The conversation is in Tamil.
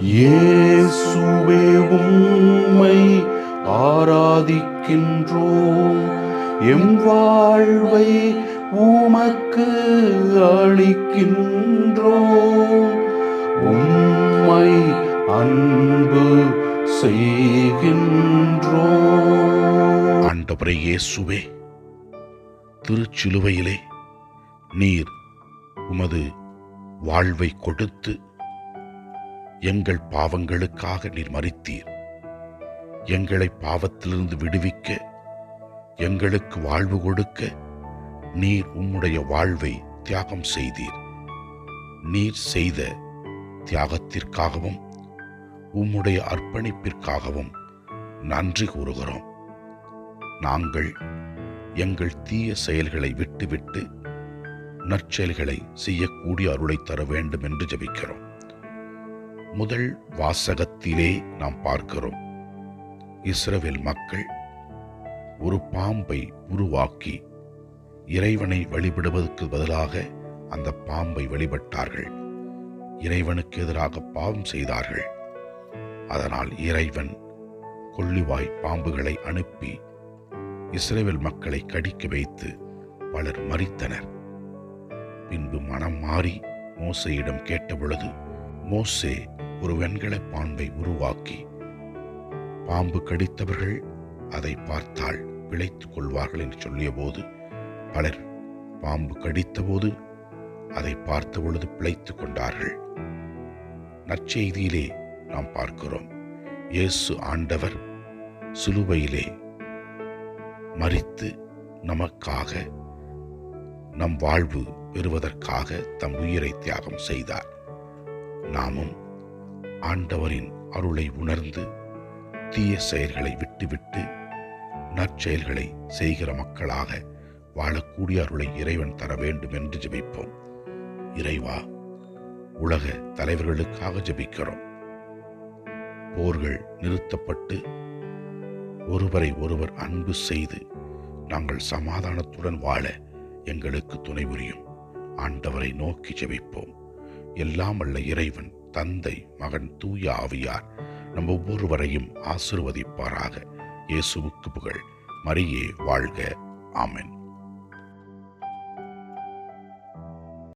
இயேசுவே உம்மை ஆராதிக்கின்றோம், எம் வாழ்வை உமக்கு அளிக்கின்றோம், உம்மை அன்பு செய்கின்றோம். ஆண்டவரே இயேசுவே, திருச்சிலுவையிலே நீர் உமது வாழ்வை கொடுத்து எங்கள் பாவங்களுக்காக நீர் மரித்தீர். எங்களை பாவத்திலிருந்து விடுவிக்க, எங்களுக்கு வாழ்வு கொடுக்க நீர் உம்முடைய வாழ்வை தியாகம் செய்தீர். நீர் செய்த தியாகத்திற்காகவும் உம்முடைய அர்ப்பணிப்பிற்காகவும் நன்றி கூறுகிறோம். நாங்கள் எங்கள் தீய செயல்களை விட்டுவிட்டு நற்செயல்களை செய்யக்கூடிய அருளை தர வேண்டும் என்று ஜெபிக்கிறோம். முதல் வாசகத்திலே நாம் பார்க்கிறோம், இஸ்ரவேல் மக்கள் ஒரு பாம்பை உருவாக்கி இறைவனை வழிபடுவதற்கு பதிலாக அந்த பாம்பை வழிபட்டார்கள். இறைவனுக்கு எதிராக பாவம் செய்தார்கள். அதனால் இறைவன் கொள்ளிவாய் பாம்புகளை அனுப்பி இஸ்ரவேல் மக்களை கடிக்க வைத்து பலர் மரித்தனர். பின்பு மனம் மாறி மோசேயிடம் கேட்டபொழுது மோசே ஒரு வெண்கல பாம்பை உருவாக்கி, பாம்பு கடித்தவர்கள் அதை பார்த்தால் பிழைத்துக் கொள்வார்கள் என்று சொல்லிய போது பலர் பாம்பு கடித்தபோது அதை பார்த்த பொழுது பிழைத்துக் கொண்டார்கள். நற்செய்தியிலே நாம் பார்க்கிறோம், இயேசு ஆண்டவர் சிலுவையிலே மரித்து நமக்காக நம் வாழ்வு பெறுவதற்காக தம் உயிரை தியாகம் செய்தார். நாமும் ஆண்டவரின் அருளை உணர்ந்து தீய செயல்களை விட்டுவிட்டு நற்செயல்களை செய்கிற மக்களாக வாழக்கூடிய அருளை இறைவன் தர வேண்டும் என்று ஜெபிப்போம். இறைவா, உலக தலைவர்களுக்காக ஜெபிக்கிறோம். போர்கள் நிறுத்தப்பட்டு ஒருவரை ஒருவர் அன்பு செய்து நாங்கள் சமாதானத்துடன் வாழ எங்களுக்கு துணை புரியும். ஆண்டவரை நோக்கி ஜெபிப்போம். எல்லாம் வல்ல இறைவன், தந்தை, மகன், தூய ஆவியார் நம் ஒவ்வொருவரையும் ஆசீர்வதிப்பாராக. இயேசுவுக்கு புகழ். மரியே வாழ்க. ஆமென்.